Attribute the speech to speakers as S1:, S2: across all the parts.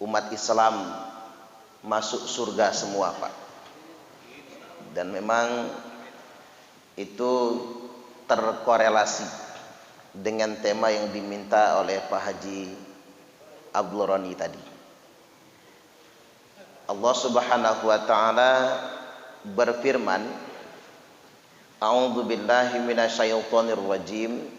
S1: umat Islam masuk surga semua, Pak. Dan memang itu terkorelasi dengan tema yang diminta oleh Pak Haji Abdul Roni tadi. Allah Subhanahu wa taala berfirman, A'udzu billahi minasyaitonir rajim.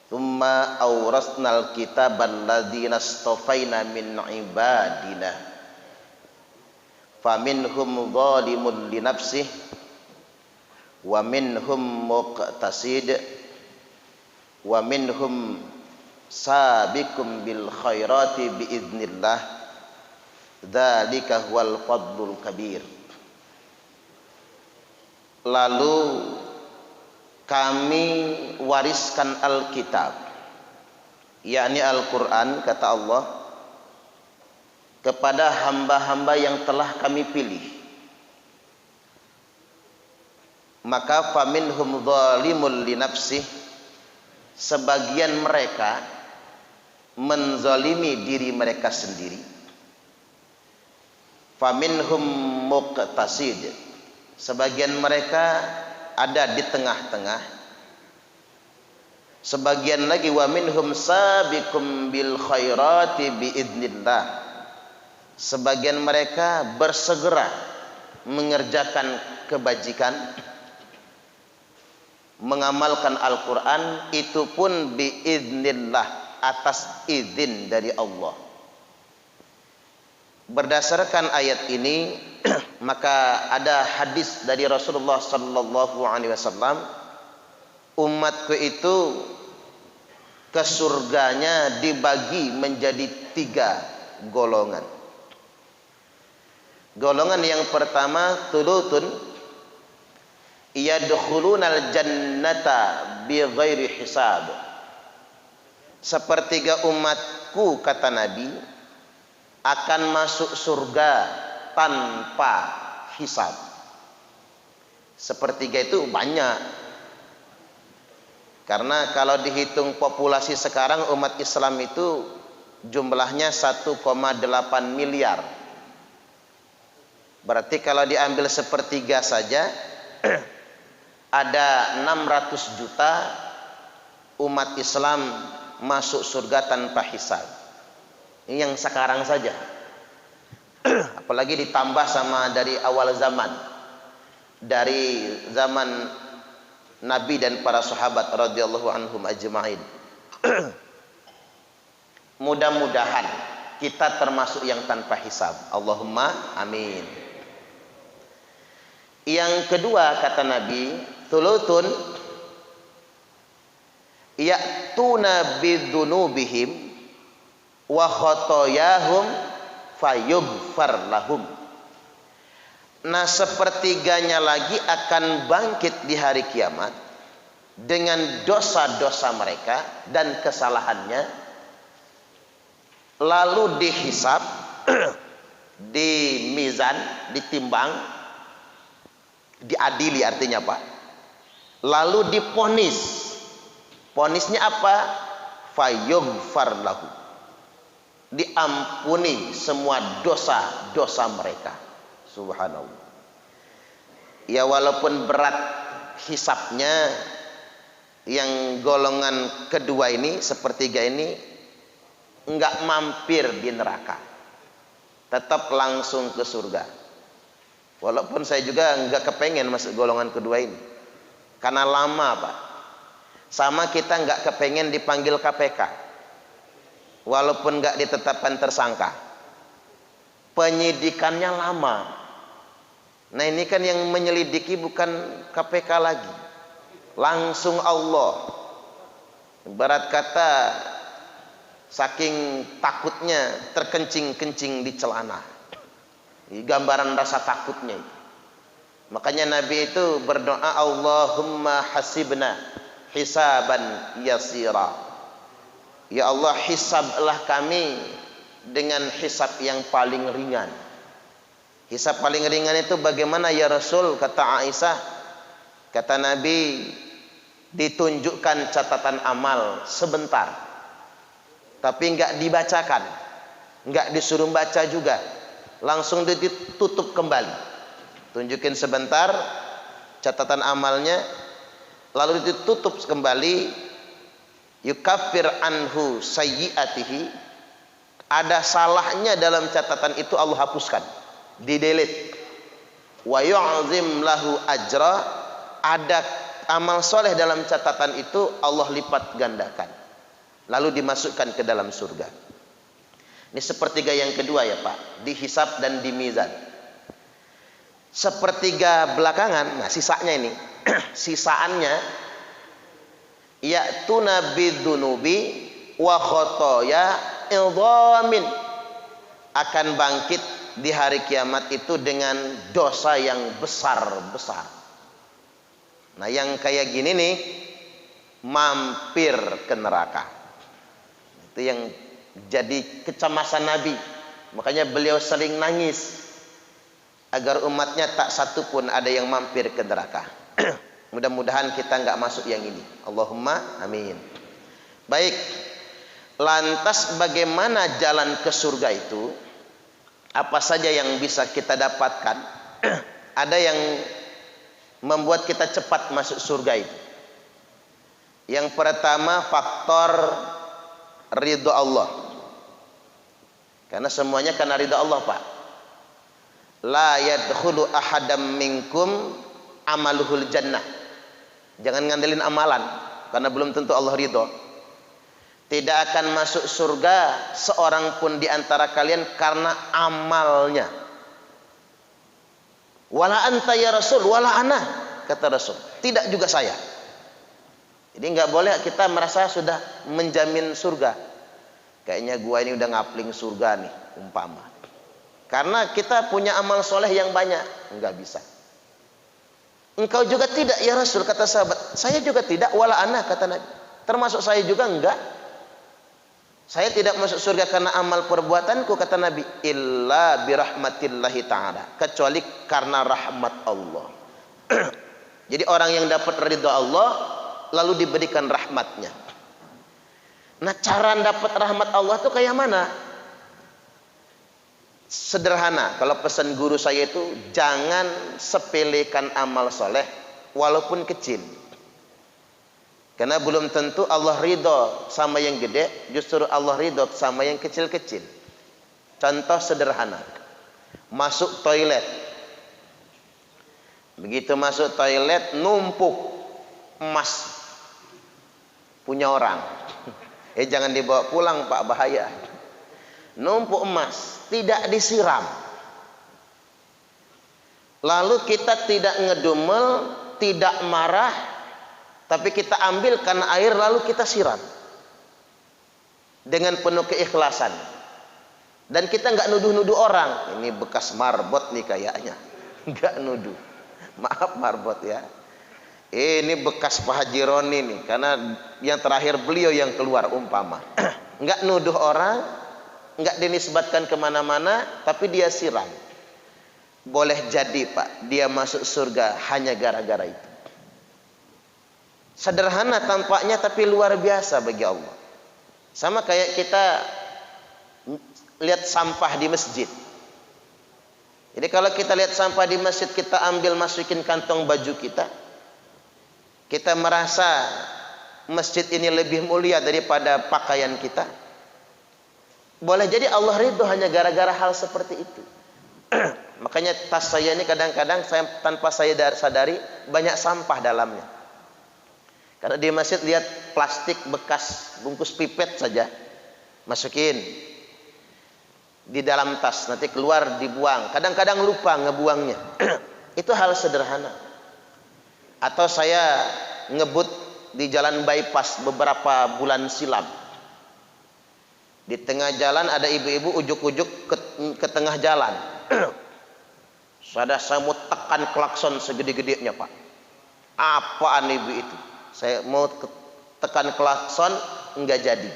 S1: Tsumma awrasnal kitabal ladzina istafaina min ibadina faminhum zalimun li nafsihi wa minhum muqtasid wa minhum sabiqum bil khairati biiznillah dzalika huwal fadlul kabir. Lalu kami wariskan Alkitab, yakni Al-Quran, kata Allah, kepada hamba-hamba yang telah kami pilih. Maka faminhum zalimul li nafsih, sebagian mereka menzalimi diri mereka sendiri. Faminhum muqtasid, sebagian mereka ada di tengah-tengah. Sebagian lagi wa minhum sabiqum bil khairati biidznillah, sebagian mereka bersegera mengerjakan kebajikan, mengamalkan Al-Quran, itu pun biidznillah, atas izin dari Allah. Berdasarkan ayat ini maka ada hadis dari Rasulullah sallallahu alaihi wasallam, umatku itu ke surganya dibagi menjadi 3 golongan. Golongan yang pertama, tulutun yadkhulunal jannata bighairi hisab. Sepertiga umatku, kata Nabi, akan masuk surga tanpa hisab. Sepertiga itu banyak, karena kalau dihitung populasi sekarang umat Islam itu jumlahnya 1,8 miliar. Berarti kalau diambil sepertiga saja ada 600 juta umat Islam masuk surga tanpa hisab. Ini yang sekarang saja. Apalagi ditambah sama dari awal zaman, dari zaman Nabi dan para sahabat radhiyallahu anhum ajma'in. Mudah-mudahan kita termasuk yang tanpa hisab. Allahumma amin. Yang kedua, kata Nabi, thuluthun ya'tuna bidzunubihim wa khotoyahum fayughfar lahum. Nah, sepertiganya lagi akan bangkit di hari kiamat dengan dosa-dosa mereka dan kesalahannya, lalu dihisab, di mizan, ditimbang, diadili, artinya apa? Lalu diponis. Ponisnya apa? Fayughfar lahum, diampuni semua dosa-dosa mereka. Subhanallah. Ya, walaupun berat hisabnya, yang golongan kedua ini, sepertiga ini, enggak mampir di neraka, tetap langsung ke surga. Walaupun saya juga enggak kepengen masuk golongan kedua ini, karena lama, Pak. Sama kita enggak kepengen dipanggil KPK, walaupun enggak ditetapkan tersangka, penyidikannya lama. Nah, ini kan yang menyelidiki bukan KPK lagi, langsung Allah. Ibarat kata, saking takutnya terkencing-kencing di celana. Gambaran rasa takutnya. Makanya Nabi itu berdoa, Allahumma hasibna hisaban yasira. Ya Allah, hisablah kami dengan hisab yang paling ringan. Hisab paling ringan itu bagaimana ya Rasul? Kata Aisyah, kata Nabi, ditunjukkan catatan amal sebentar, tapi enggak dibacakan. nggak disuruh baca juga, langsung ditutup kembali. Tunjukin sebentar catatan amalnya, lalu ditutup kembali. Yukaffir anhu sayyiatihi, ada salahnya dalam catatan itu Allah hapuskan, di-delete. Wa yu'zim lahu ajra, ada amal soleh dalam catatan itu Allah lipat gandakan, lalu dimasukkan ke dalam surga. Ini sepertiga yang kedua ya Pak, dihisab dan dimizan. Sepertiga belakangan, nah sisanya ini sisaannya, ya'tuna bidzunubi wa khotoya idhamin, akan bangkit di hari kiamat itu dengan dosa yang besar-besar. Nah yang kayak gini nih mampir ke neraka. Itu yang jadi kecemasan Nabi. Makanya beliau sering nangis agar umatnya tak satu pun ada yang mampir ke neraka. Mudah-mudahan kita nggak masuk yang ini. Allahumma amin. Baik. Lantas bagaimana jalan ke surga itu? Apa saja yang bisa kita dapatkan? Ada yang membuat kita cepat masuk surga itu. Yang pertama faktor ridho Allah. Karena semuanya karena ridho Allah Pak. La yadkhulu ahadam minkum amaluhul jannah. Jangan ngandelin amalan, karena belum tentu Allah ridho. Tidak akan masuk surga seorang pun di antara kalian karena amalnya. Wala anta ya Rasul, wala ana, kata Rasul. Tidak juga saya. Jadi nggak boleh kita merasa sudah menjamin surga. Kayaknya gua ini udah ngapling surga nih, umpama. Karena kita punya amal soleh yang banyak, nggak bisa. Engkau juga tidak ya Rasul, kata sahabat. Saya juga tidak, wala ana, kata Nabi. Termasuk saya juga enggak. Saya tidak masuk surga karena amal perbuatanku, kata Nabi. Illa birahmatillahi ta'ala, kecuali karena rahmat Allah. Jadi orang yang dapat ridha Allah lalu diberikan rahmatnya. Nah cara dapat rahmat Allah itu kayak mana? Sederhana, kalau pesan guru saya itu jangan sepelekan amal soleh walaupun kecil. Karena belum tentu Allah ridho sama yang gede, justru Allah ridho sama yang kecil-kecil. Contoh sederhana, masuk toilet. Begitu masuk toilet numpuk emas punya orang. Jangan dibawa pulang Pak, bahaya. Numpuk emas, tidak disiram. Lalu kita tidak ngedumel, tidak marah, tapi kita ambil karena air lalu kita siram dengan penuh keikhlasan. Dan kita nggak nuduh-nuduh orang. Ini bekas marbot nih kayaknya. Nggak nuduh. Maaf marbot ya. Ini bekas Pak Haji Roni nih, karena yang terakhir beliau yang keluar umpama. Nggak nuduh orang, nggak dinisbatkan kemana-mana, tapi dia siram. Boleh jadi Pak, dia masuk surga hanya gara-gara itu. Sederhana tampaknya tapi luar biasa bagi Allah. Sama kayak kita lihat sampah di masjid. Jadi kalau kita lihat sampah di masjid, kita ambil masukin kantong baju kita, kita merasa masjid ini lebih mulia daripada pakaian kita. Boleh jadi Allah ridho hanya gara-gara hal seperti itu. Makanya tas saya ini kadang-kadang tanpa saya sadari banyak sampah dalamnya. Karena di masjid lihat plastik bekas bungkus pipet saja, masukin di dalam tas, nanti keluar dibuang. Kadang-kadang lupa ngebuangnya. Itu hal sederhana. Atau saya ngebut di jalan bypass beberapa bulan silam. Di tengah jalan ada ibu-ibu ujuk-ujuk ke tengah jalan. Saya mau tekan klakson segede-gedenya Pak. Apaan ibu itu? Saya mau tekan klakson, enggak jadi.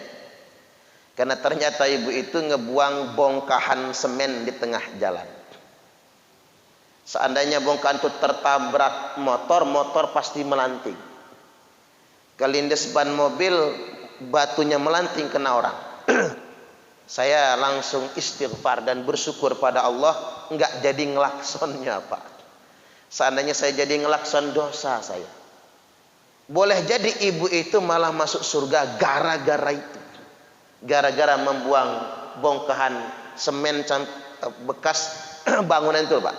S1: Karena ternyata ibu itu ngebuang bongkahan semen di tengah jalan. Seandainya bongkahan itu tertabrak motor, motor pasti melanting. Kelindes ban mobil, batunya melanting kena orang. Saya langsung istighfar dan bersyukur pada Allah enggak jadi ngelaksonnya, Pak. Seandainya saya jadi ngelakson, dosa saya. Boleh jadi ibu itu malah masuk surga gara-gara itu. Gara-gara membuang bongkahan semen bekas bangunan itu, Pak.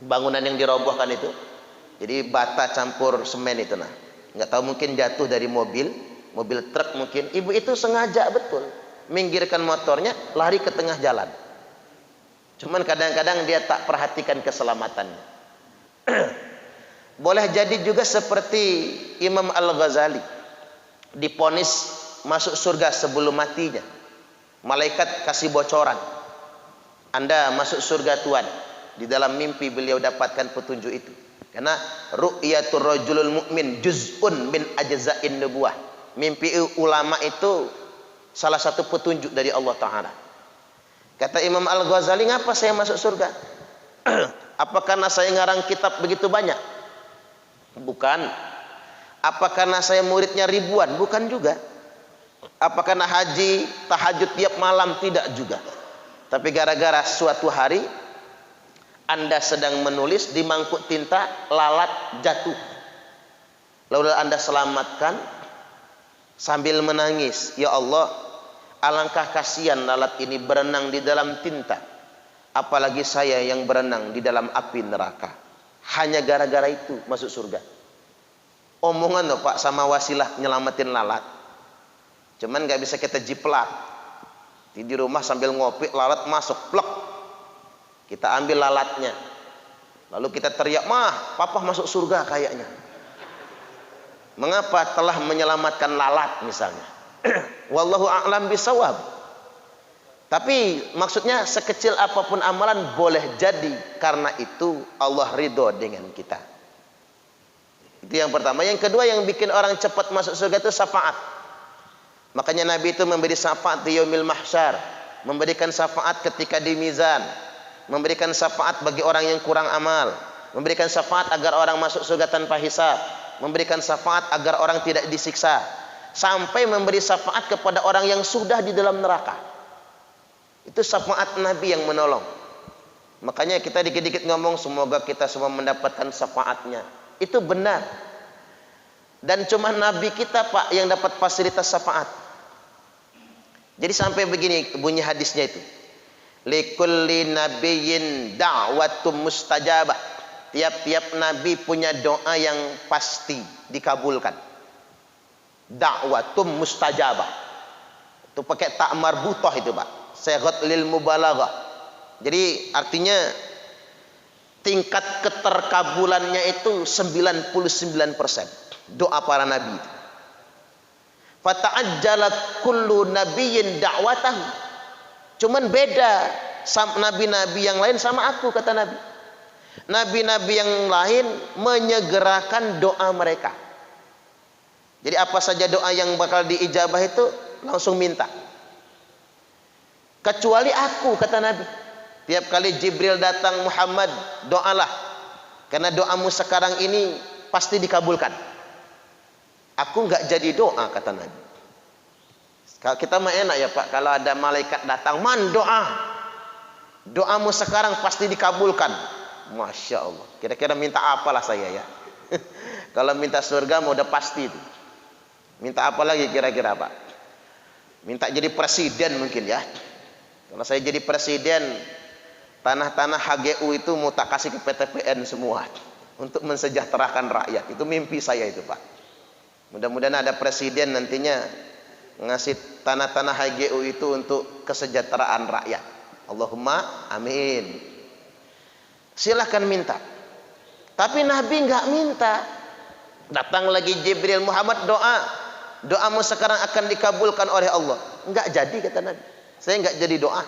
S1: Bangunan yang dirobohkan itu. Jadi bata campur semen itu, nah. Nggak tahu, mungkin jatuh dari mobil truk mungkin. Ibu itu sengaja betul minggirkan motornya, lari ke tengah jalan. Cuman kadang-kadang dia tak perhatikan keselamatannya. Boleh jadi juga seperti Imam Al-Ghazali, diponis masuk surga sebelum matinya. Malaikat kasih bocoran, Anda masuk surga Tuhan. Di dalam mimpi beliau dapatkan petunjuk itu. Karena ru'yatul rajulul mu'min juz'un min ajza'in nubuwah. Mimpi ulama itu salah satu petunjuk dari Allah Ta'ala. Kata Imam Al-Ghazali, ngapa saya masuk surga? Apa karena saya ngarang kitab begitu banyak? Bukan. Apa karena saya muridnya ribuan? Bukan juga. Apa karena haji tahajud tiap malam? Tidak juga. Tapi gara-gara suatu hari Anda sedang menulis, di mangkuk tinta lalat jatuh. Lalu Anda selamatkan sambil menangis, ya Allah, alangkah kasihan lalat ini berenang di dalam tinta, apalagi saya yang berenang di dalam api neraka. Hanya gara-gara itu masuk surga. Omongan loh Pak, sama wasilah nyelamatin lalat. Cuman gak bisa kita jiplak. Di rumah sambil ngopi, lalat masuk, plek. Kita ambil lalatnya. Lalu kita teriak, "Mah, papa masuk surga kayaknya." Mengapa? Telah menyelamatkan lalat misalnya. Wallahu a'lam bisawab. Tapi maksudnya sekecil apapun amalan boleh jadi karena itu Allah ridho dengan kita. Itu yang pertama. Yang kedua yang bikin orang cepat masuk surga itu syafaat. Makanya Nabi itu memberi syafaat di yaumil mahsyar, memberikan syafaat ketika di mizan, memberikan syafaat bagi orang yang kurang amal, memberikan syafaat agar orang masuk surga tanpa hisab, memberikan syafaat agar orang tidak disiksa, sampai memberi syafaat kepada orang yang sudah di dalam neraka. Itu syafaat Nabi yang menolong. Makanya kita dikit-dikit ngomong semoga kita semua mendapatkan syafaatnya. Itu benar. Dan cuma Nabi kita Pak yang dapat fasilitas syafaat. Jadi sampai begini bunyi hadisnya itu. Likulli nabiyyin da'watum mustajabah. Tiap-tiap nabi punya doa yang pasti dikabulkan. Da'watum mustajabah. Itu pakai tak marbutah itu Pak. Sighat lil mubalaghah. Jadi artinya tingkat keterkabulannya itu 99% doa para nabi itu. Fata'ajjalat kullu nabiyyin da'watahu. Cuman beda sama nabi-nabi yang lain sama aku, kata Nabi. Nabi-nabi yang lain menyegerakan doa mereka. Jadi apa saja doa yang bakal diijabah itu langsung minta. Kecuali aku, kata Nabi. Tiap kali Jibril datang, Muhammad, doalah. Karena doamu sekarang ini pasti dikabulkan. Aku nggak jadi doa, kata Nabi. Kalau kita mah enak ya Pak, kalau ada malaikat datang, man doa. Doamu sekarang pasti dikabulkan. Masya Allah. Kira-kira minta apalah saya ya. Kalau minta surga mau udah pasti itu. Minta apa lagi kira-kira Pak? Minta jadi presiden mungkin ya. Kalau saya jadi presiden, tanah-tanah HGU itu mau tak kasih ke PTPN semua untuk mensejahterakan rakyat. Itu mimpi saya itu Pak. Mudah-mudahan ada presiden nantinya ngasih tanah-tanah HGU itu untuk kesejahteraan rakyat. Allahumma amin. Silahkan minta. Tapi Nabi nggak minta. Datang lagi Jibril, Muhammad doa. Doamu sekarang akan dikabulkan oleh Allah. Nggak jadi, kata Nabi. Saya nggak jadi doa.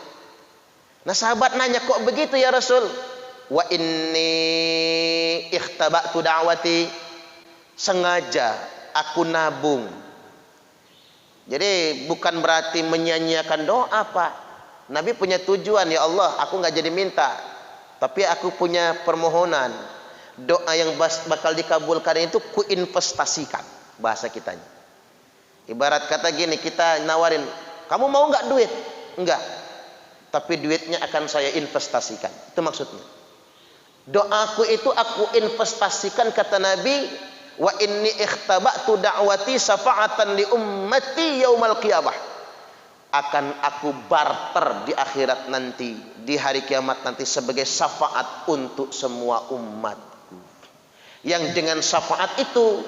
S1: Nah sahabat nanya, kok begitu ya Rasul? Wa inni ikhtaba'tu da'wati. Sengaja aku nabung. Jadi bukan berarti menyanyiakan doa Pak. Nabi punya tujuan, ya Allah aku nggak jadi minta, tapi aku punya permohonan. Doa yang bakal dikabulkan itu kuinvestasikan, bahasa kitanya. Ibarat kata gini, kita nawarin, kamu mau nggak duit? Enggak. Tapi duitnya akan saya investasikan. Itu maksudnya. Doaku itu aku investasikan, kata Nabi, wa inni ikhtaba'tu da'wati syafa'atan li ummati yaumal qiyamah. Akan aku barter di akhirat nanti, di hari kiamat nanti, sebagai syafaat untuk semua umatku. Yang dengan syafaat itu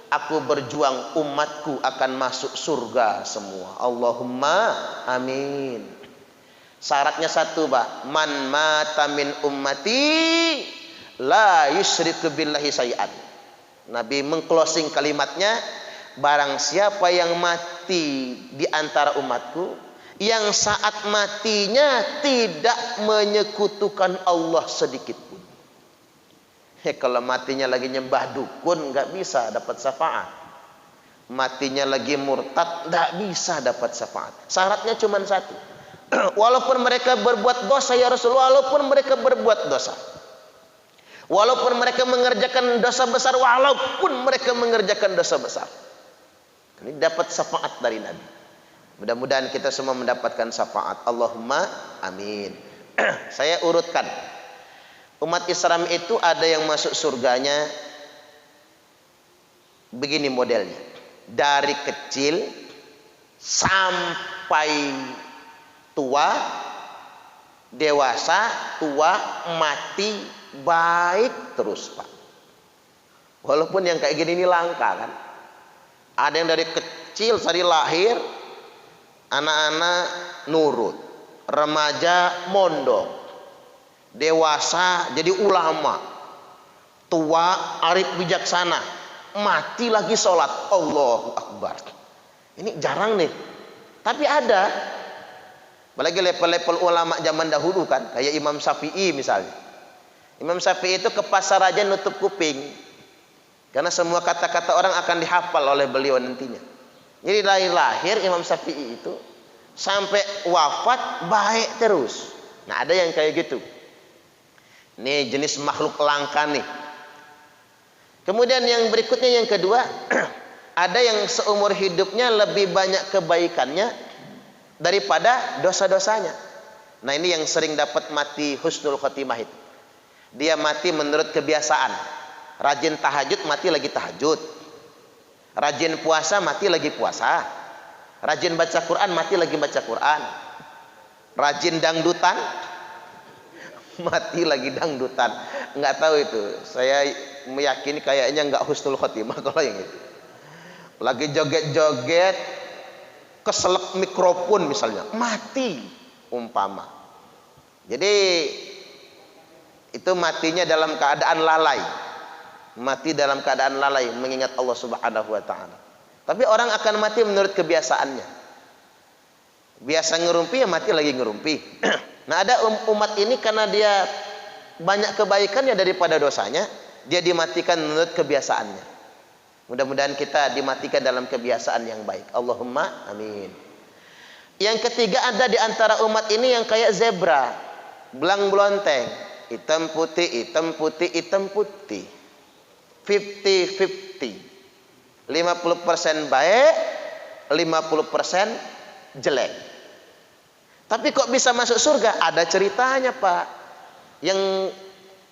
S1: aku berjuang, umatku akan masuk surga semua. Allahumma amin. Syaratnya satu, Pak. Man mata min ummati la yusyriku billahi syai'an. Nabi mengclosing kalimatnya, barang siapa yang mati di antara umatku, yang saat matinya tidak menyekutukan Allah sedikit pun. Kalau matinya lagi nyembah dukun, nggak bisa dapat syafaat. Matinya lagi murtad, nggak bisa dapat syafaat. Syaratnya cuma satu. Walaupun mereka berbuat dosa, ya Rasulullah, walaupun mereka berbuat dosa, walaupun mereka mengerjakan dosa besar, walaupun mereka mengerjakan dosa besar, ini dapat syafaat dari Nabi. Mudah-mudahan kita semua mendapatkan syafaat. Allahumma amin. Saya urutkan. Umat Islam itu ada yang masuk surganya begini modelnya. Dari kecil sampai tua, dewasa, tua, mati, baik terus, Pak. Walaupun yang kayak gini ini langka kan. Ada yang dari kecil, dari lahir, anak-anak nurut, remaja mondok, dewasa jadi ulama, tua arif bijaksana, mati lagi sholat. Allahu Akbar. Ini jarang nih, tapi ada. Apalagi level-level ulama zaman dahulu kan, kayak Imam Syafi'i misalnya. Imam Syafi'i itu ke pasar aja nutup kuping, karena semua kata-kata orang akan dihafal oleh beliau nantinya. Jadi dari lahir Imam Syafi'i itu sampai wafat baik terus. Nah, ada yang kayak gitu. Ini jenis makhluk langka nih. Kemudian yang berikutnya, yang kedua, ada yang seumur hidupnya lebih banyak kebaikannya daripada dosa-dosanya. Nah, ini yang sering dapat mati husnul khotimah itu. Dia mati menurut kebiasaan. Rajin tahajud, mati lagi tahajud. Rajin puasa, mati lagi puasa. Rajin baca Quran, mati lagi baca Quran. Rajin dangdutan, mati lagi dangdutan. Nggak tahu itu. Saya meyakini kayaknya nggak husnul khotimah kalau yang itu. Lagi joget-joget, keselak mikrofon misalnya, mati umpama. Jadi itu matinya dalam keadaan lalai. Mati dalam keadaan lalai mengingat Allah Subhanahu wa taala. Tapi orang akan mati menurut kebiasaannya. Biasa ngerumpi, ya mati lagi ngerumpi. Nah, ada umat ini karena dia banyak kebaikannya daripada dosanya, dia dimatikan menurut kebiasaannya. Mudah-mudahan kita dimatikan dalam kebiasaan yang baik. Allahumma amin. Yang ketiga, ada di antara umat ini yang kayak zebra, belang belonteng, hitam putih, hitam putih, hitam putih. 50-50. 50% baik, 50% jelek. Tapi kok bisa masuk surga? Ada ceritanya, Pak. Yang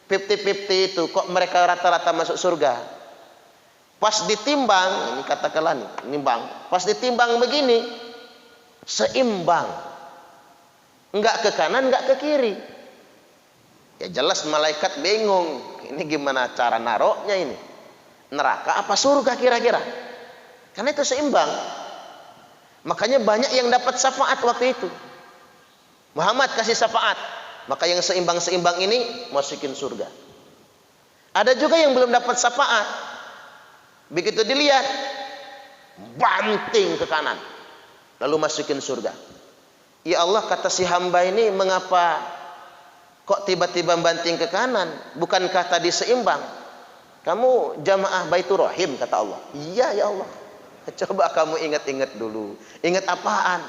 S1: 50-50 itu kok mereka rata-rata masuk surga? Pas ditimbang, ini katakanlah nih, nimbang. Pas ditimbang begini, seimbang. Enggak ke kanan, enggak ke kiri. Ya jelas malaikat bingung. Ini gimana cara naroknya ini? Neraka apa surga kira-kira? Karena itu seimbang. Makanya banyak yang dapat syafaat waktu itu. Muhammad kasih syafaat. Maka yang seimbang-seimbang ini masukin surga. Ada juga yang belum dapat syafaat. Begitu dilihat, banting ke kanan, lalu masukin surga. Ya Allah, kata si hamba ini, mengapa kok tiba-tiba banting ke kanan? Bukankah tadi seimbang? Kamu jamaah Baitur Rahim, kata Allah. Iya ya Allah. Coba kamu ingat-ingat dulu. Ingat apaan?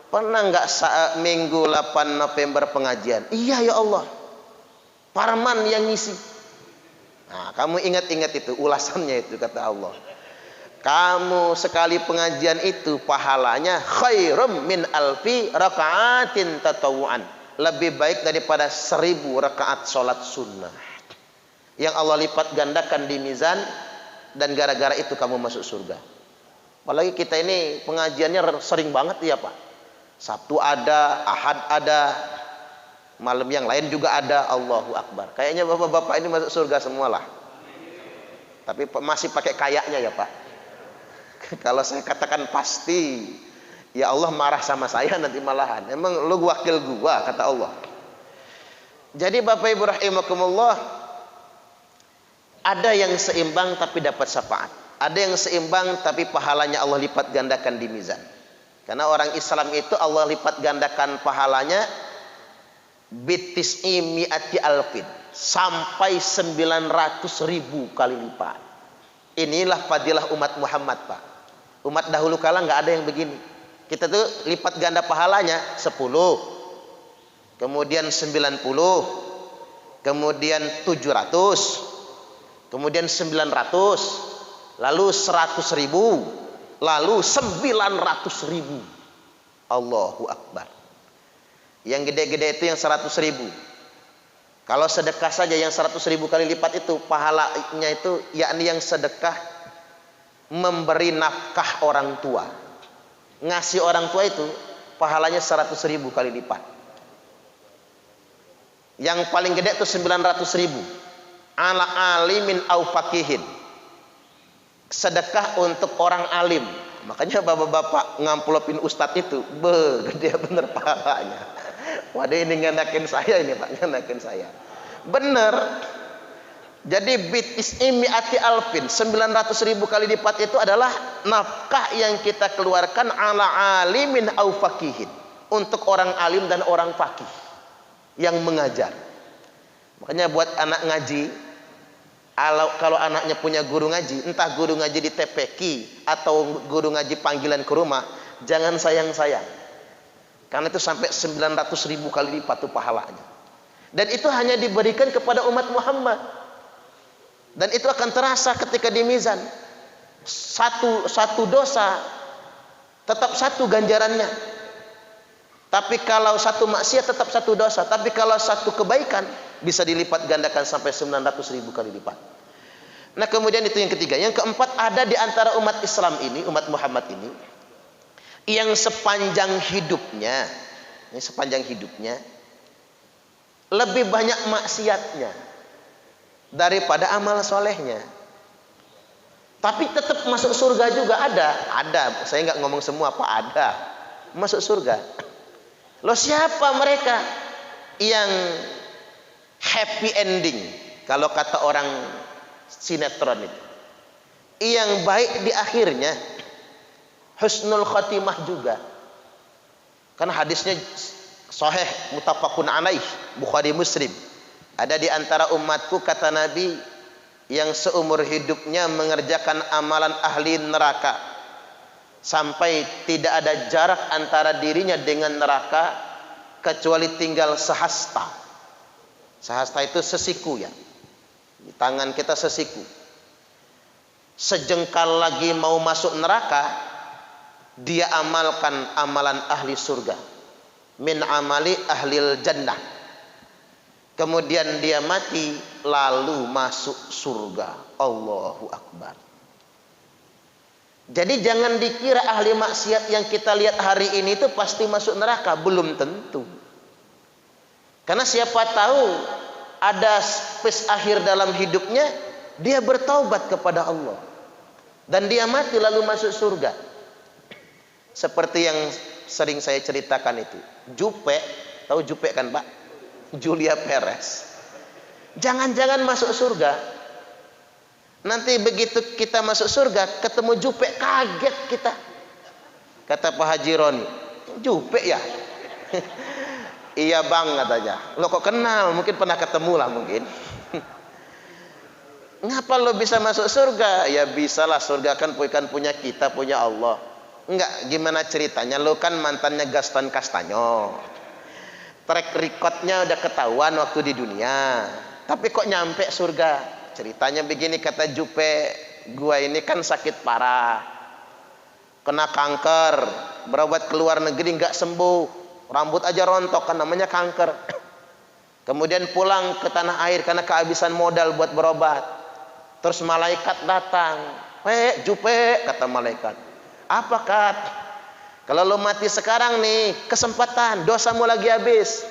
S1: Pernah nggak minggu 8 November pengajian? Iya ya Allah. Parman yang ngisi. Nah, kamu ingat-ingat itu ulasannya itu, kata Allah. Kamu sekali pengajian itu pahalanya khairum min alfi raka'atin tatawuan. Lebih baik daripada 1000 rakaat sholat sunnah. Yang Allah lipat gandakan di mizan. Dan gara-gara itu kamu masuk surga. Apalagi kita ini pengajiannya sering banget ya Pak. Sabtu ada, Ahad ada, malam yang lain juga ada. Allahu Akbar. Kayaknya bapak-bapak ini masuk surga semualah. Tapi masih pakai kayaknya ya Pak. Kalau saya katakan pasti, ya Allah marah sama saya nanti malahan. Emang lu wakil gua, kata Allah. Jadi Bapak Ibu rahimakumullah, ada yang seimbang tapi dapat syafaat. Ada yang seimbang tapi pahalanya Allah lipat gandakan di mizan. Karena orang Islam itu Allah lipat gandakan pahalanya bitis'i mi'ati alfin, sampai 900.000 kali lipat. Inilah fadilah umat Muhammad Pak. Umat dahulu kala nggak ada yang begini. Kita tuh lipat ganda pahalanya 10, kemudian 90, kemudian 700, kemudian 900, lalu 100.000, lalu 900.000. Allahu Akbar. Yang gede-gede itu yang 100.000. Kalau sedekah saja yang 100.000 kali lipat itu pahalanya itu yakni yang sedekah memberi nafkah orang tua. Ngasih orang tua itu pahalanya 100.000 kali lipat. Yang paling gede itu 900.000. Ala alimin au fakihin. Sedekah untuk orang alim. Makanya bapak-bapak ngamplopin ustadz itu, gede bener pahalanya. Waduh, ini ngendakin saya ini Pak, ngendakin saya. Bener. Jadi bit ismi ati alfin, 900.000 kali lipat itu adalah nafkah yang kita keluarkan ala alimin au fakihin, untuk orang alim dan orang fakih yang mengajar. Makanya buat anak ngaji, kalau anaknya punya guru ngaji, entah guru ngaji di TPQ atau guru ngaji panggilan ke rumah, jangan sayang-sayang. Karena itu sampai 900.000 kali lipat itu pahalanya. Dan itu hanya diberikan kepada umat Muhammad. Dan itu akan terasa ketika di mizan. Satu dosa tetap satu ganjarannya. Tapi kalau satu maksiat tetap satu dosa. Tapi kalau satu kebaikan bisa dilipat gandakan sampai 900.000 kali lipat. Nah kemudian itu yang ketiga. Yang keempat, ada di antara umat Islam ini, umat Muhammad ini, yang sepanjang hidupnya lebih banyak maksiatnya daripada amal solehnya, tapi tetap masuk surga juga. Ada. Saya nggak ngomong semua Pak, ada masuk surga. Loh, siapa mereka yang happy ending? Kalau kata orang sinetron itu, yang baik di akhirnya, husnul khatimah juga. Karena hadisnya sahih muttafaqun alaih, Bukhari Muslim. Ada di antara umatku, kata Nabi, yang seumur hidupnya mengerjakan amalan ahli neraka sampai tidak ada jarak antara dirinya dengan neraka kecuali tinggal sehasta. Sehasta itu sesiku ya. Di tangan kita sesiku. Sejengkal lagi mau masuk neraka, dia amalkan amalan ahli surga. Min amali ahlil jannah. Kemudian dia mati lalu masuk surga. Allahu Akbar. Jadi jangan dikira ahli maksiat yang kita lihat hari ini itu pasti masuk neraka. Belum tentu. Karena siapa tahu ada space akhir dalam hidupnya, dia bertaubat kepada Allah. Dan dia mati lalu masuk surga. Seperti yang sering saya ceritakan itu. Jupe, tahu Jupe kan Pak? Julia Perez. Jangan-jangan masuk surga. Nanti begitu kita masuk surga, ketemu Jupe, kaget kita. Kata Pak Haji Roni, Jupe ya? Iya bang, katanya. Lo kok kenal? Mungkin pernah ketemu lah mungkin. Ngapa lo bisa masuk surga? Ya bisalah, surga kan bukan punya kita, punya Allah. Enggak, gimana ceritanya? Lo kan mantannya Gaston Castanyo. Track recordnya udah ketahuan waktu di dunia. Tapi kok nyampe surga? Ceritanya begini, kata Jupe, gua ini kan sakit parah, kena kanker, berobat ke luar negeri nggak sembuh, rambut aja rontok, kan namanya kanker. Kemudian pulang ke tanah air karena kehabisan modal buat berobat. Terus malaikat datang, Jupe, kata malaikat. Apa kat? Kalau lo mati sekarang nih, kesempatan, dosamu lagi habis.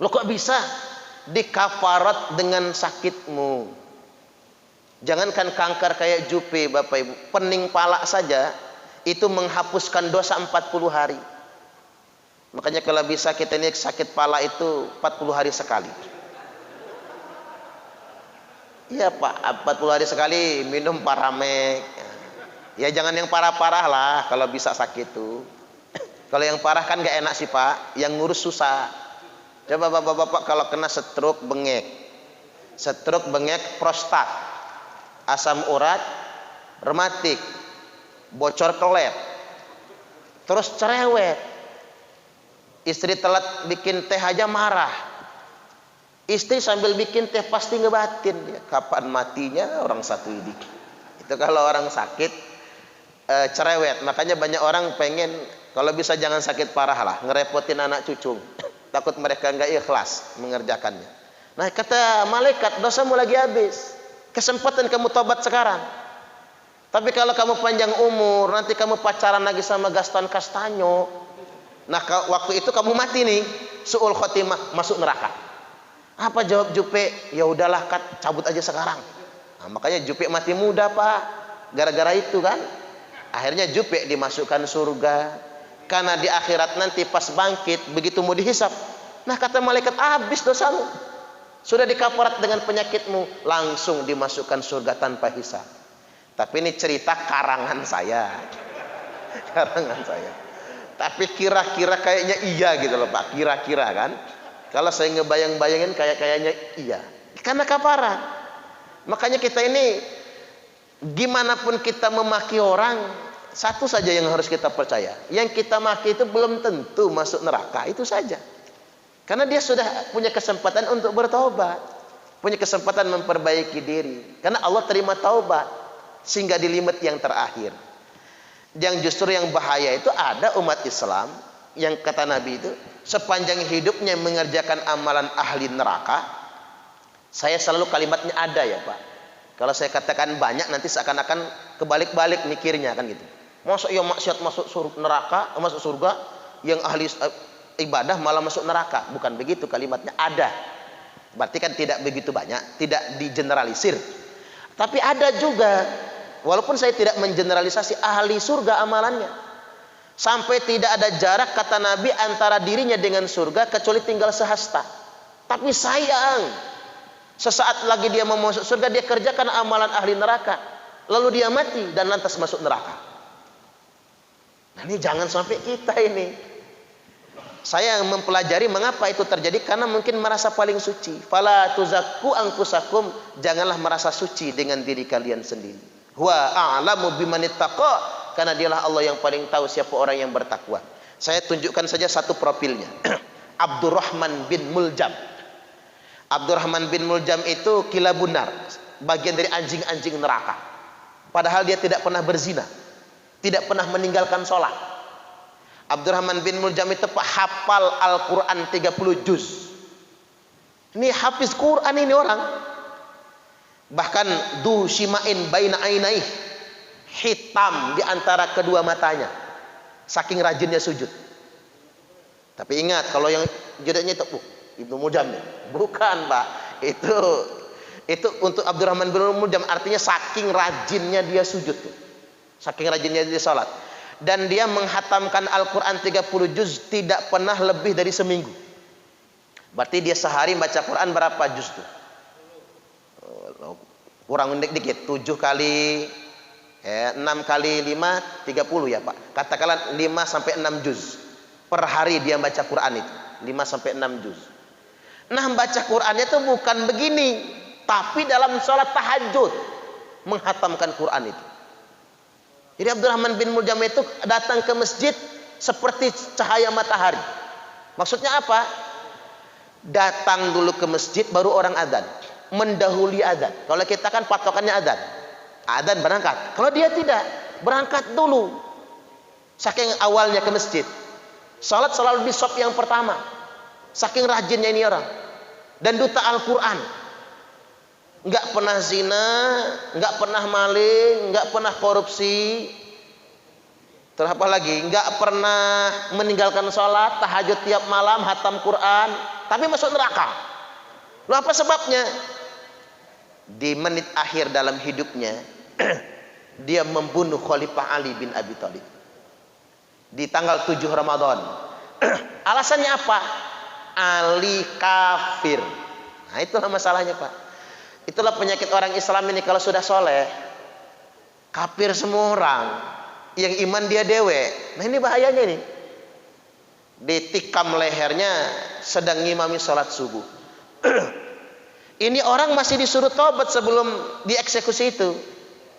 S1: Lo kok bisa? Dikafarat dengan sakitmu. Jangankan kanker kayak Jupe, Bapak Ibu, pening pala saja itu menghapuskan dosa 40 hari. Makanya kalau bisa kita ini sakit pala itu 40 hari sekali. Iya Pak, 40 hari sekali minum Paramek. Ya jangan yang parah-parah lah kalau bisa sakit itu. Kalau yang parah kan gak enak sih Pak, yang ngurus susah. Coba bapak-bapak kalau kena stroke bengek, prostat, asam urat, rematik, bocor kelet, terus cerewet, istri telat bikin teh aja marah, istri sambil bikin teh pasti ngebatin dia, kapan matinya orang satu ini. Itu kalau orang sakit cerewet. Makanya banyak orang pengen kalau bisa jangan sakit parah lah, ngerepotin anak cucu, takut mereka nggak ikhlas mengerjakannya. Nah kata malaikat, dosamu lagi habis, kesempatan kamu tobat sekarang. Tapi kalau kamu panjang umur, nanti kamu pacaran lagi sama Gaston Castanyo. Nah waktu itu kamu mati nih, su'ul khotimah, masuk neraka. Apa jawab Jupe? Ya udahlah kat, cabut aja sekarang. Nah, makanya Jupe mati muda Pak, gara-gara itu kan. Akhirnya Jupe dimasukkan surga. Karena di akhirat nanti pas bangkit, begitu mau dihisap, nah kata malaikat, habis dosamu, sudah dikafarat dengan penyakitmu, langsung dimasukkan surga tanpa hisap. Tapi ini cerita karangan saya. Karangan saya. Tapi kira-kira kayaknya iya gitu loh Pak. Kira-kira kan. Kalau saya ngebayang-bayangin kayaknya iya. Karena kafarat. Makanya kita ini gimana pun kita memaki orang, satu saja yang harus kita percaya. Yang kita maki itu belum tentu masuk neraka, itu saja. Karena dia sudah punya kesempatan untuk bertobat, punya kesempatan memperbaiki diri. Karena Allah terima taubat sehingga di limit yang terakhir. Yang justru yang bahaya itu ada umat Islam yang kata Nabi itu sepanjang hidupnya mengerjakan amalan ahli neraka. Saya selalu kalimatnya ada ya Pak. Kalau saya katakan banyak nanti seakan-akan kebalik-balik mikirnya kan gitu. Masuk ya maksiat masuk neraka, masuk surga, yang ahli ibadah malah masuk neraka. Bukan begitu kalimatnya, ada. Berarti kan tidak begitu banyak, tidak digeneralisir. Tapi ada juga, walaupun saya tidak mengeneralisasi, ahli surga amalannya. Sampai tidak ada jarak kata Nabi antara dirinya dengan surga kecuali tinggal sehasta. Tapi sayang, sesaat lagi dia mau masuk surga, dia kerjakan amalan ahli neraka, lalu dia mati dan lantas masuk neraka. Nah ini jangan sampai kita ini. Saya mempelajari mengapa itu terjadi, karena mungkin merasa paling suci. Fala tuzakku anfusakum, janganlah merasa suci dengan diri kalian sendiri. Wa a'lamu bimanittaqa, karena dialah Allah yang paling tahu siapa orang yang bertakwa. Saya tunjukkan saja satu profilnya. Abdurrahman bin Muljam. Abdurrahman bin Muljam itu kilabunar, bagian dari anjing-anjing neraka. Padahal dia tidak pernah berzina, tidak pernah meninggalkan sholat. Abdurrahman bin Muljam itu hafal Al-Quran 30 juz. Ini hafiz Quran ini orang. Bahkan du shimain baina ainaih, hitam di antara kedua matanya, saking rajinnya sujud. Tapi ingat, kalau yang jodohnya itu Ibnu Muljam, bukan Pak. Itu untuk Abdurrahman bin Muljam, artinya saking rajinnya dia sujud, saking rajinnya dia salat. Dan dia menghatamkan Al-Quran 30 juz tidak pernah lebih dari seminggu. Berarti dia sehari baca Quran berapa juz tuh? Kurang dikit, 7 kali 6 kali 5 30 ya Pak. Katakanlah 5 sampai 6 juz per hari dia baca Quran itu, 5 sampai 6 juz. Nah baca Qurannya itu bukan begini, tapi dalam sholat tahajud menghatamkan Quran itu. Jadi Abdurrahman bin Muljam itu datang ke masjid seperti cahaya matahari. Maksudnya apa? Datang dulu ke masjid baru orang adzan, mendahului adzan. Kalau kita kan patokannya adzan. adzan berangkat. Kalau dia tidak, berangkat dulu. Saking awalnya ke masjid, salat selalu di saf yang pertama. Saking rajinnya ini orang. Dan duta Al-Quran. Nggak pernah zina, nggak pernah maling, nggak pernah korupsi. Terus apa lagi? Nggak pernah meninggalkan sholat, tahajud tiap malam, hatam Quran, tapi masuk neraka. Loh, apa sebabnya? Di menit akhir dalam hidupnya, dia membunuh Khalifah Ali bin Abi Thalib di tanggal 7 Ramadan. Alasannya apa? Ali kafir. Nah, itulah masalahnya, Pak. Itulah penyakit orang Islam ini, kalau sudah soleh, kafir semua orang. Yang iman dia dewe. Nah, ini bahayanya ini. Ditikam lehernya sedang ngimami sholat subuh. Ini orang masih disuruh tobat sebelum dieksekusi itu.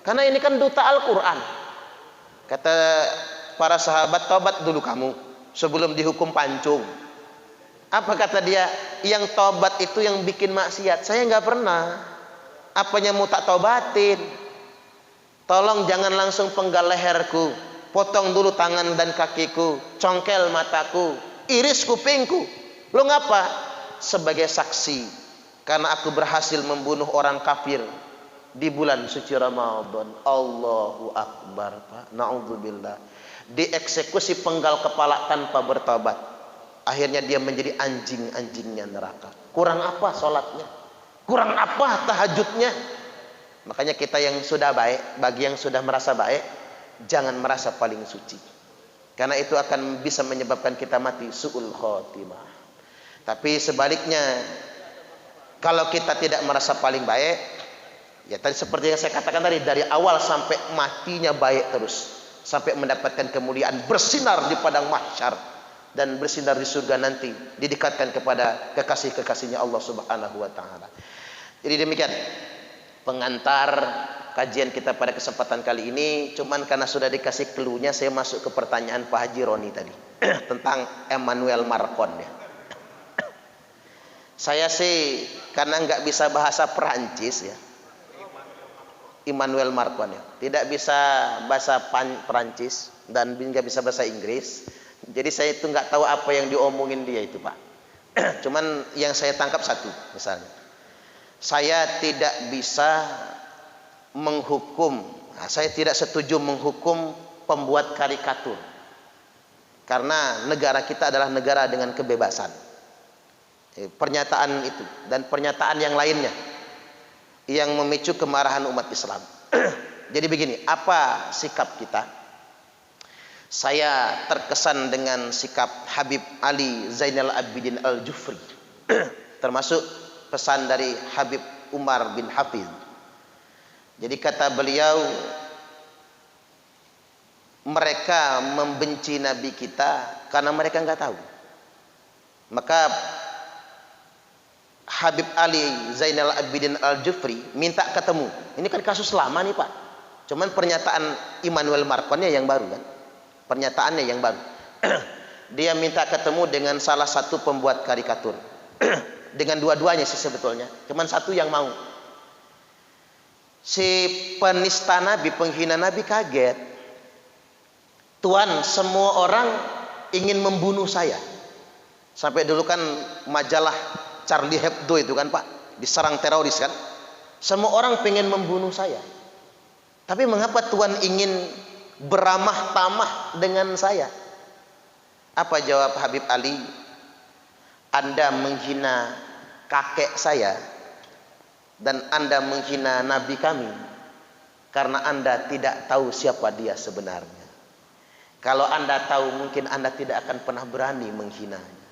S1: Karena ini kan duta Al-Quran. Kata para sahabat, tobat dulu kamu sebelum dihukum pancung. Apa kata dia? Yang tobat itu yang bikin maksiat. Saya nggak pernah. Apanya mau tak tobatin? Tolong jangan langsung penggal leherku, potong dulu tangan dan kakiku, congkel mataku, iris kupingku. Lo ngapa? Sebagai saksi, karena aku berhasil membunuh orang kafir di bulan suci Ramadan. Allahu Akbar, Pak. Na'udzubillah. Dieksekusi penggal kepala tanpa bertobat. Akhirnya dia menjadi anjing-anjingnya neraka. Kurang apa sholatnya? Kurang apa tahajudnya? Makanya kita yang sudah baik, bagi yang sudah merasa baik, jangan merasa paling suci. Karena itu akan bisa menyebabkan kita mati su'ul khotimah. Tapi sebaliknya, kalau kita tidak merasa paling baik, ya tadi seperti yang saya katakan tadi, dari awal sampai matinya baik terus, sampai mendapatkan kemuliaan, bersinar di padang mahsyar dan bersinar di surga nanti, didekatkan kepada kekasih-kekasihnya Allah Subhanahu wa taala. Jadi demikian pengantar kajian kita pada kesempatan kali ini. Cuman karena sudah dikasih clue-nya, saya masuk ke pertanyaan Pak Haji Roni tadi tentang Emmanuel Macron ya. Saya sih karena nggak bisa bahasa Perancis ya, Emmanuel Macron ya, tidak bisa bahasa Perancis dan nggak bisa bahasa Inggris. Jadi saya itu nggak tahu apa yang diomongin dia itu, Pak. Cuman yang saya tangkap satu, misalnya, saya tidak bisa menghukum, saya tidak setuju menghukum pembuat karikatur, karena negara kita adalah negara dengan kebebasan. Pernyataan itu dan pernyataan yang lainnya yang memicu kemarahan umat Islam. Jadi begini, apa sikap kita? Saya terkesan dengan sikap Habib Ali Zainal Abidin Al-Jufri, termasuk pesan dari Habib Umar bin Hafidh. Jadi kata beliau, mereka membenci Nabi kita karena mereka nggak tahu. Maka Habib Ali Zainal Abidin Al-Jufri minta ketemu. Ini kan kasus lama nih, Pak. Cuman pernyataan Emmanuel Macron yang baru kan. Pernyataannya yang baru. Dia minta ketemu dengan salah satu pembuat karikatur. Dengan dua-duanya sih sebetulnya. Cuman satu yang mau. Si penista Nabi, penghina Nabi kaget. Tuan, semua orang ingin membunuh saya. Sampai dulu kan majalah Charlie Hebdo itu kan, Pak, diserang teroris kan. Semua orang pengen membunuh saya. Tapi mengapa Tuhan ingin beramah tamah dengan saya? Apa jawab Habib Ali? Anda menghina kakek saya dan Anda menghina Nabi kami karena Anda tidak tahu siapa dia sebenarnya. Kalau Anda tahu, mungkin Anda tidak akan pernah berani menghinanya.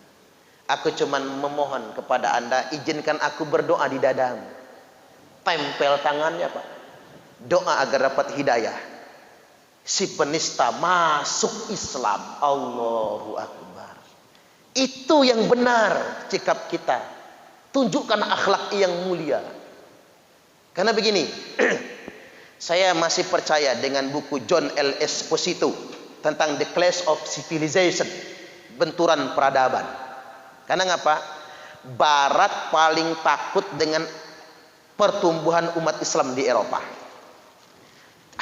S1: Aku cuma memohon kepada Anda, izinkan aku berdoa di dadamu. Tempel tangannya, Pak. Doa agar dapat hidayah. Si penista masuk Islam. Allahu Akbar. Itu yang benar sikap kita. Tunjukkan akhlak yang mulia. Karena begini, saya masih percaya dengan buku John L. Esposito tentang The Clash of Civilization, benturan peradaban. Karena ngapa? Barat paling takut dengan pertumbuhan umat Islam di Eropa.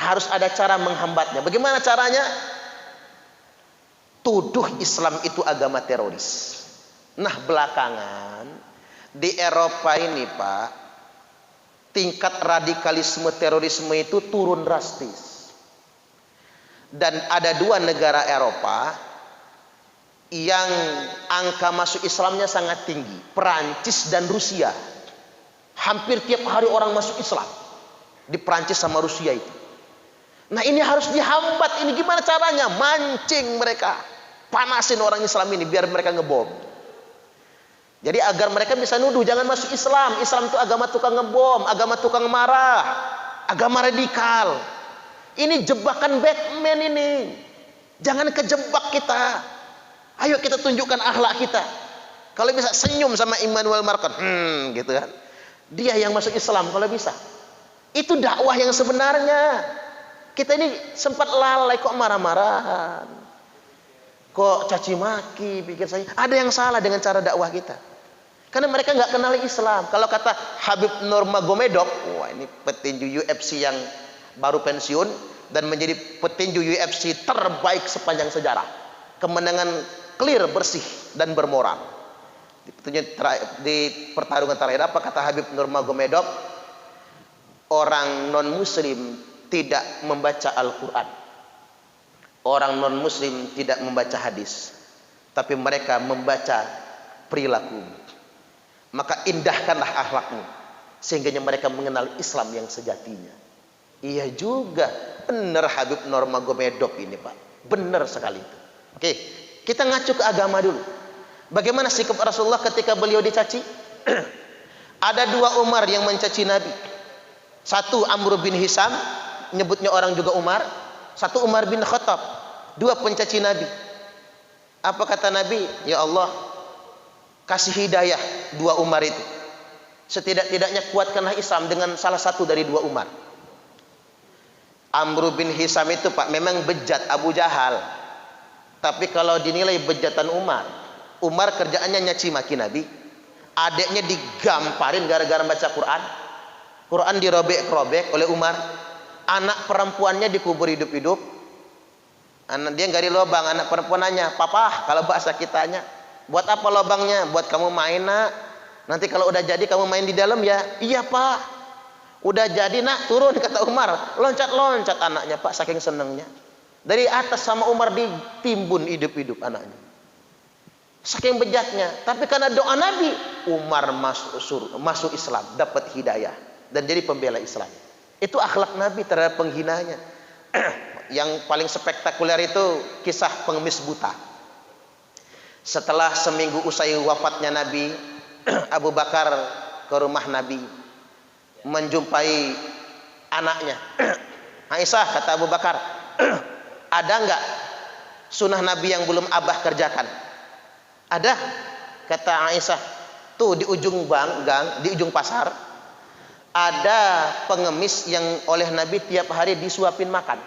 S1: harus ada cara menghambatnya. Bagaimana caranya? Tuduh Islam itu agama teroris. Nah, belakangan di Eropa ini, Pak, tingkat radikalisme terorisme itu turun drastis. Dan ada 2 negara Eropa yang angka masuk Islamnya sangat tinggi, Perancis dan Rusia. Hampir tiap hari orang masuk Islam di Perancis sama Rusia itu. Nah, ini harus dihambat. Ini gimana caranya? Mancing mereka, panasin orang Islam ini biar mereka ngebom. Jadi agar mereka bisa nuduh jangan masuk Islam. Islam itu agama tukang ngebom, agama tukang marah, agama radikal. Ini jebakan Batman ini. Jangan kejebak kita. Ayo kita tunjukkan akhlak kita. Kalau bisa senyum sama Immanuel Macron, gitu kan. Dia yang masuk Islam kalau bisa. Itu dakwah yang sebenarnya. Kita ini sempat lalai kok marah-marahan. Kok caci maki, pikir saya. Ada yang salah dengan cara dakwah kita. Karena mereka nggak kenal Islam. Kalau kata Habib Nurmagomedov, wah ini petinju UFC yang baru pensiun dan menjadi petinju UFC terbaik sepanjang sejarah. Kemenangan clear, bersih dan bermoral. Di pertarungan terakhir apa kata Habib Nurmagomedov? Orang non muslim tidak membaca Al-Quran, orang non muslim tidak membaca hadis, tapi mereka membaca perilaku. Maka indahkanlah akhlakmu sehingga mereka mengenal Islam yang sejatinya. Iya juga, benar Habib Nurmagomedov ini, Pak, benar sekali itu. Oke, kita ngacu ke agama dulu. Bagaimana sikap Rasulullah ketika beliau dicaci? Ada 2 Umar yang mencaci Nabi. Satu Amr bin Hisam, nyebutnya orang juga Umar. Satu Umar bin Khattab. 2 pencaci Nabi. Apa kata Nabi? Ya Allah, kasih hidayah 2 Umar itu. Setidak-tidaknya kuatkanlah Islam dengan salah satu dari 2 Umar. Amr bin Hisam itu, Pak, memang bejat Abu Jahal. Tapi kalau dinilai bejatan Umar kerjaannya nyaci maki Nabi. Adiknya digamparin gara-gara baca Quran. Quran dirobek-robek oleh Umar. Anak perempuannya dikubur hidup-hidup. Anak dia nggak di lubang. Anak perempuannya, papa, kalau bahasa kitanya, buat apa lubangnya? Buat kamu main, nak. Nanti kalau udah jadi kamu main di dalam ya. Iya, Pak. Udah jadi, nak, turun, kata Umar. Loncat-loncat anaknya, Pak, saking senengnya. Dari atas sama Umar ditimbun hidup-hidup anaknya. Saking bejatnya. Tapi karena doa Nabi, Umar masuk Islam, dapat hidayah dan jadi pembela Islam. Itu akhlak Nabi terhadap penghinanya. Yang paling spektakuler itu kisah pengemis buta. Setelah seminggu usai wafatnya Nabi, Abu Bakar ke rumah Nabi menjumpai anaknya. Aisyah, kata Abu Bakar, ada enggak sunnah Nabi yang belum Abah kerjakan? Ada, kata Aisyah. Tuh di ujung gang, di ujung pasar, ada pengemis yang oleh Nabi tiap hari disuapin makan.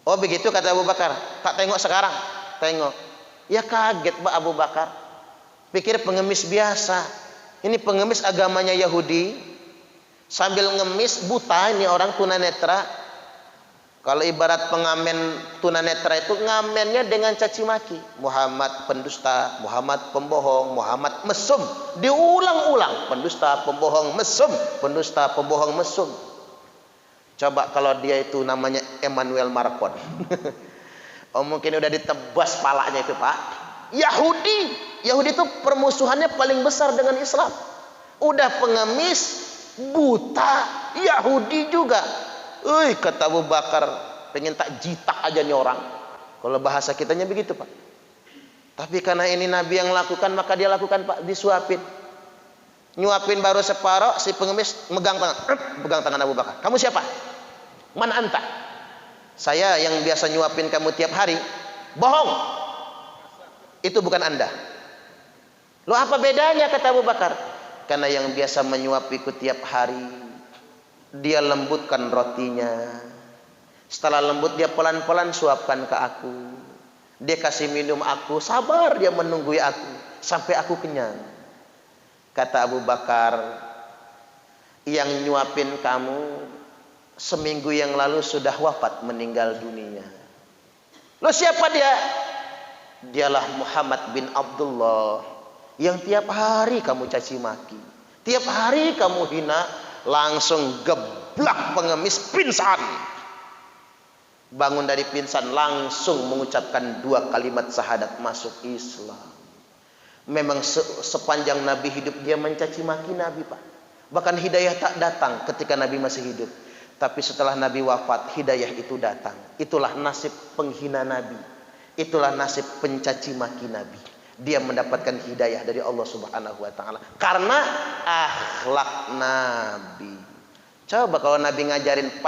S1: Oh begitu, kata Abu Bakar. Tak tengok sekarang? Tengok. Ya kaget, Pak, Abu Bakar. Pikir pengemis biasa. Ini pengemis agamanya Yahudi. Sambil ngemis, buta ini orang tunanetra. Kalau ibarat pengamen tunanetra itu ngamennya dengan caci maki. Muhammad pendusta, Muhammad pembohong, Muhammad mesum. Diulang-ulang, pendusta, pembohong, mesum, pendusta, pembohong, mesum. Coba kalau dia itu namanya Immanuel Macron. Oh mungkin udah ditebas palanya itu, Pak. Yahudi itu permusuhannya paling besar dengan Islam. Udah pengemis, buta, Yahudi juga. Kata Abu Bakar, pengen tak jitak aja nih orang. Kalau bahasa kitanya begitu, Pak. Tapi karena ini Nabi yang lakukan, maka dia lakukan, Pak, disuapin. Nyuapin baru separoh, si pengemis pegang tangan Abu Bakar. Kamu siapa? Man anta? Saya yang biasa nyuapin kamu tiap hari. Bohong. Itu bukan Anda. Lo apa bedanya, kata Abu Bakar? Karena yang biasa menyuapiku tiap hari, dia lembutkan rotinya. Setelah lembut, dia pelan-pelan suapkan ke aku. Dia kasih minum aku, sabar dia menunggu aku sampai aku kenyang. Kata Abu Bakar, yang nyuapin kamu seminggu yang lalu sudah wafat, meninggal dunia. Loh, siapa dia? Dialah Muhammad bin Abdullah yang tiap hari kamu caci maki, tiap hari kamu hina. Langsung geblak pengemis, pingsan. Bangun dari pingsan, langsung mengucapkan 2 kalimat syahadat, masuk Islam. Memang sepanjang Nabi hidup dia mencaci maki Nabi, Pak. Bahkan hidayah tak datang ketika Nabi masih hidup. Tapi setelah Nabi wafat, hidayah itu datang. Itulah nasib penghina Nabi. Itulah nasib pencaci maki Nabi. Dia mendapatkan hidayah dari Allah Subhanahu wa taala karena akhlak Nabi. Coba kalau Nabi ngajarin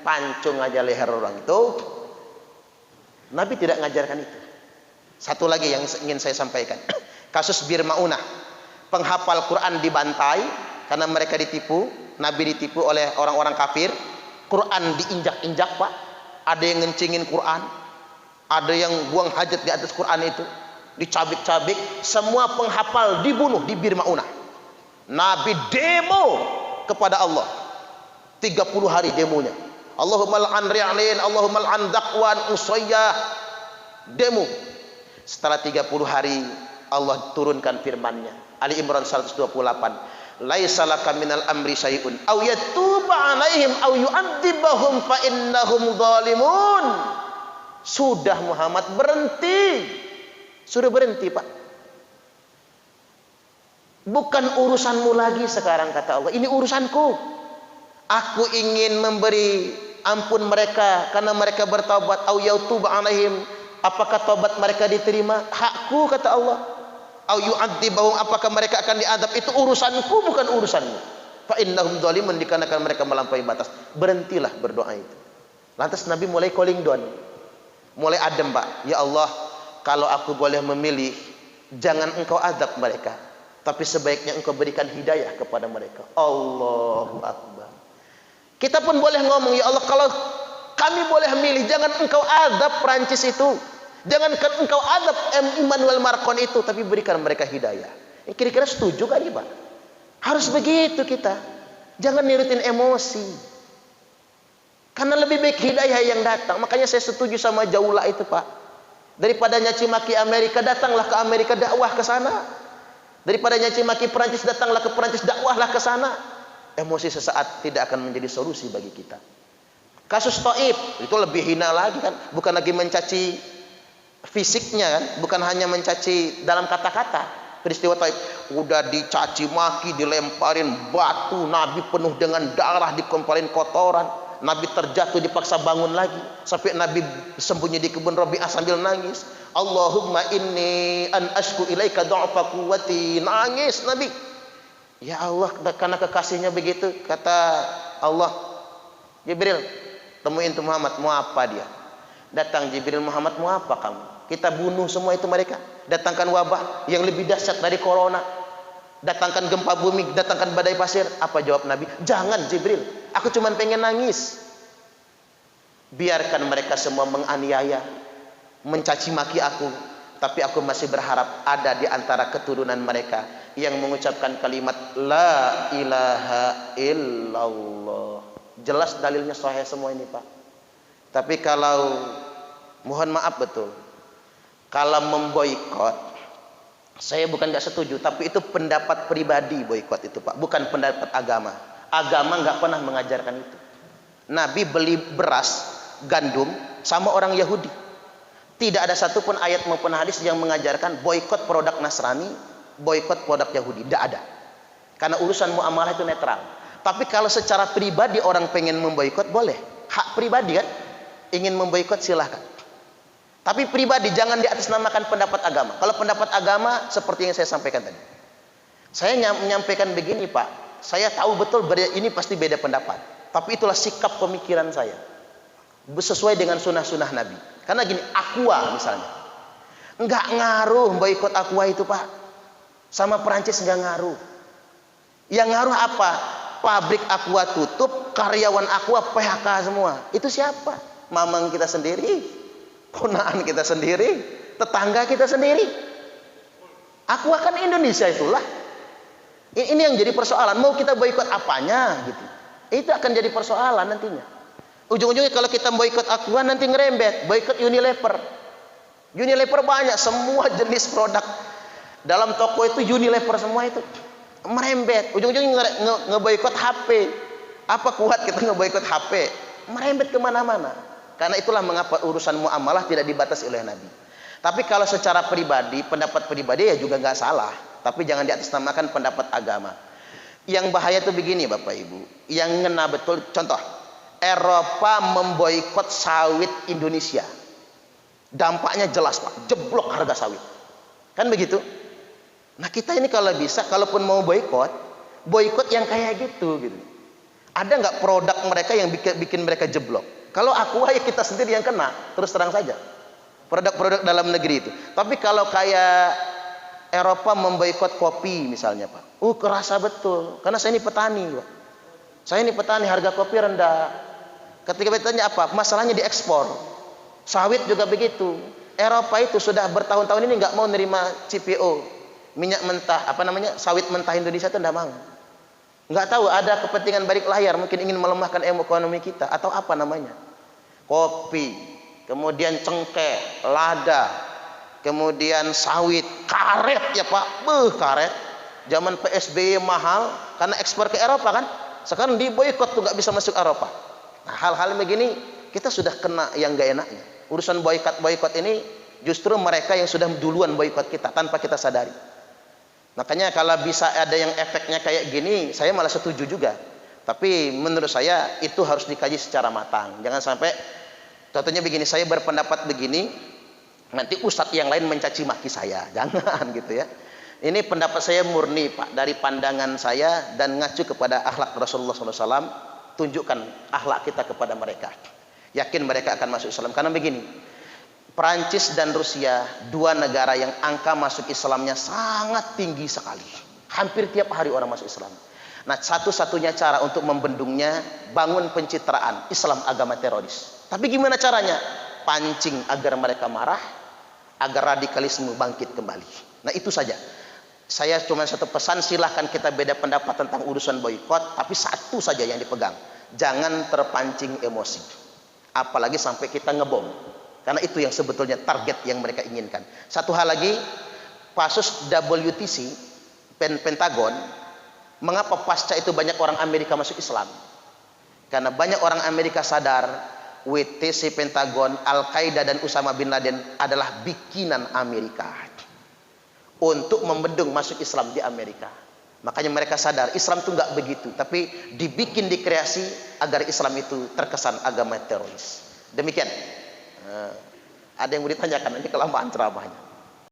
S1: pancung aja leher orang itu, Nabi tidak ngajarkan itu. Satu lagi yang ingin saya sampaikan. Kasus Bir Maunah. Penghafal Quran dibantai karena mereka ditipu, Nabi ditipu oleh orang-orang kafir. Quran diinjak-injak, Pak. Ada yang ngencingin Quran, ada yang buang hajat di atas Quran itu, dicabik-cabik. Semua penghafal dibunuh di Bir Maunah. Nabi demo kepada Allah 30 hari demonya. Allahumma al'an ri'lin, Allahumma al'an Dhakwan, Usayyah. Demo. Setelah 30 hari Allah turunkan firman-Nya. Ali Imran 128. Laisa laka minal amri syai'un aw yatuba 'alaihim aw yu'adzibahum fa innahum zalimun. Sudah Muhammad, berhenti. Sudah berhenti, Pak. Bukan urusanmu lagi sekarang, kata Allah. Ini urusanku. Aku ingin memberi ampun mereka karena mereka bertaubat. Au yautuba alaihim, apakah taubat mereka diterima? Hakku, kata Allah. Au yu'adzibahum, apakah mereka akan diadab? Itu urusanku, bukan urusanmu. Fa innahum dzalimun, dikarenakan mereka melampaui batas. Berhentilah berdoa itu. Lantas Nabi mulai calling down. Mulai adem, Pak. Ya Allah, kalau aku boleh memilih, jangan engkau azab mereka, tapi sebaiknya engkau berikan hidayah kepada mereka. Allahu Akbar. Kita pun boleh ngomong, ya Allah, kalau kami boleh memilih, jangan engkau azab Perancis itu, jangan engkau azab Emmanuel Macron itu, tapi berikan mereka hidayah. Kira-kira setuju kan, Pak? Harus begitu kita. Jangan nirutin emosi. Karena lebih baik hidayah yang datang. Makanya saya setuju sama Jaula itu, Pak. Daripada nyaci maki Amerika, datanglah ke Amerika, dakwah ke sana. Daripada nyaci maki Perancis, datanglah ke Perancis, dakwahlah ke sana. Emosi sesaat tidak akan menjadi solusi bagi kita. Kasus Taif itu lebih hina lagi kan, bukan lagi mencaci fisiknya kan, bukan hanya mencaci dalam kata-kata. Peristiwa Taif udah dicaci maki, dilemparin batu, Nabi penuh dengan darah, dikomparin kotoran. Nabi terjatuh, dipaksa bangun lagi. Sampai Nabi sembunyi di kebun Rabi'ah sambil nangis. Allahumma inni an ashku ilaika du'afa quwwati. Nangis Nabi. Ya Allah, karena kekasihnya begitu. Kata Allah, Jibril, temuin tuh Muhammad. Mau apa dia? Datang Jibril, Muhammad, mau apa kamu? Kita bunuh semua itu mereka. Datangkan wabah yang lebih dahsyat dari corona. Datangkan gempa bumi, datangkan badai pasir. Apa jawab Nabi? Jangan Jibril, aku cuma pengen nangis. Biarkan mereka semua menganiaya, mencaci maki aku, tapi aku masih berharap ada di antara keturunan mereka yang mengucapkan kalimat La ilaha illallah. Jelas dalilnya sahih semua ini, Pak. Tapi kalau, mohon maaf betul, kalau memboikot, saya bukan nggak setuju, tapi itu pendapat pribadi boikot itu, Pak, bukan pendapat agama. Agama nggak pernah mengajarkan itu. Nabi beli beras, gandum sama orang Yahudi. Tidak ada satupun ayat maupun hadis yang mengajarkan boikot produk Nasrani, boikot produk Yahudi. Tidak ada. Karena urusan muamalah itu netral. Tapi kalau secara pribadi orang pengen memboikot, boleh. Hak pribadi kan. Ingin memboikot silahkan. Tapi pribadi, jangan diatasnamakan pendapat agama. Kalau pendapat agama seperti yang saya sampaikan tadi. Saya menyampaikan begini, Pak. Saya tahu betul ini pasti beda pendapat. Tapi itulah sikap pemikiran saya. Sesuai dengan sunnah-sunnah Nabi. Karena gini, Aqua misalnya. Enggak ngaruh boikot Aqua itu, Pak. Sama Perancis enggak ngaruh. Yang ngaruh apa? Pabrik Aqua tutup, karyawan Aqua PHK semua. Itu siapa? Mamang kita sendiri. Ponaan kita sendiri, tetangga kita sendiri. Aqua kan Indonesia itulah. Ini yang jadi persoalan. Mau kita boikot apanya gitu? Itu akan jadi persoalan nantinya. Ujung-ujungnya kalau kita boikot Aqua nanti ngerembet, boikot Unilever. Unilever banyak, semua jenis produk dalam toko itu Unilever semua itu merembet. Ujung-ujungnya ngeboikot HP. Apa kuat kita ngeboikot HP? Merembet kemana-mana. Karena itulah mengapa urusan muamalah tidak dibatasi oleh Nabi. Tapi kalau secara pribadi, pendapat pribadi ya juga nggak salah. Tapi jangan diatasnamakan pendapat agama. Yang bahaya itu begini Bapak Ibu, yang ngena betul, contoh Eropa memboikot sawit Indonesia, dampaknya jelas Pak, jeblok harga sawit, kan begitu. Nah kita ini kalau bisa, kalaupun mau boikot, boikot yang kayak gitu. Ada nggak produk mereka yang bikin mereka jeblok? Kalau Aqua ya kita sendiri yang kena, terus terang saja, produk-produk dalam negeri itu. Tapi kalau kayak Eropa memboikot kopi misalnya Pak, kerasa betul, karena saya ini petani Pak. Saya ini petani, harga kopi rendah. Ketika bertanya apa? Masalahnya diekspor. Sawit juga begitu. Eropa itu sudah bertahun-tahun ini nggak mau nerima CPO, minyak mentah, sawit mentah Indonesia itu nggak mau. Nggak tahu ada kepentingan balik layar, mungkin ingin melemahkan ekonomi kita atau apa namanya. Kopi, kemudian cengkeh, lada, kemudian sawit, karet ya Pak, karet. Zaman PSBY mahal karena ekspor ke Eropa kan. Sekarang diboikot tuh nggak bisa masuk Eropa. Nah, hal-hal begini kita sudah kena yang gak enaknya. Urusan boikot ini justru mereka yang sudah duluan boikot kita tanpa kita sadari. Makanya kalau bisa ada yang efeknya kayak gini, saya malah setuju juga. Tapi menurut saya itu harus dikaji secara matang. Jangan sampai contohnya begini, saya berpendapat begini, nanti ustadz yang lain mencaci maki saya. Jangan gitu ya. Ini pendapat saya murni Pak, dari pandangan saya dan ngacu kepada akhlak Rasulullah SAW. Tunjukkan akhlak kita kepada mereka. Yakin mereka akan masuk Islam. Karena begini, Perancis dan Rusia, dua negara yang angka masuk Islamnya sangat tinggi sekali. Hampir tiap hari orang masuk Islam. Nah, satu-satunya cara untuk membendungnya, bangun pencitraan Islam agama teroris. Tapi gimana caranya? Pancing agar mereka marah, agar radikalisme bangkit kembali. Nah, itu saja. Saya cuma satu pesan, silahkan kita beda pendapat tentang urusan boikot, tapi satu saja yang dipegang, jangan terpancing emosi, apalagi sampai kita ngebom, karena itu yang sebetulnya target yang mereka inginkan. Satu hal lagi, kasus WTC, Pentagon, mengapa pasca itu banyak orang Amerika masuk Islam? Karena banyak orang Amerika sadar WTC, Pentagon, Al-Qaeda dan Usama bin Laden adalah bikinan Amerika untuk membendung masuk Islam di Amerika. Makanya mereka sadar Islam itu nggak begitu, tapi dibikin, dikreasi agar Islam itu terkesan agama teroris. Demikian. Ada yang mau ditanyakan? Ini kelamaan ceramahnya.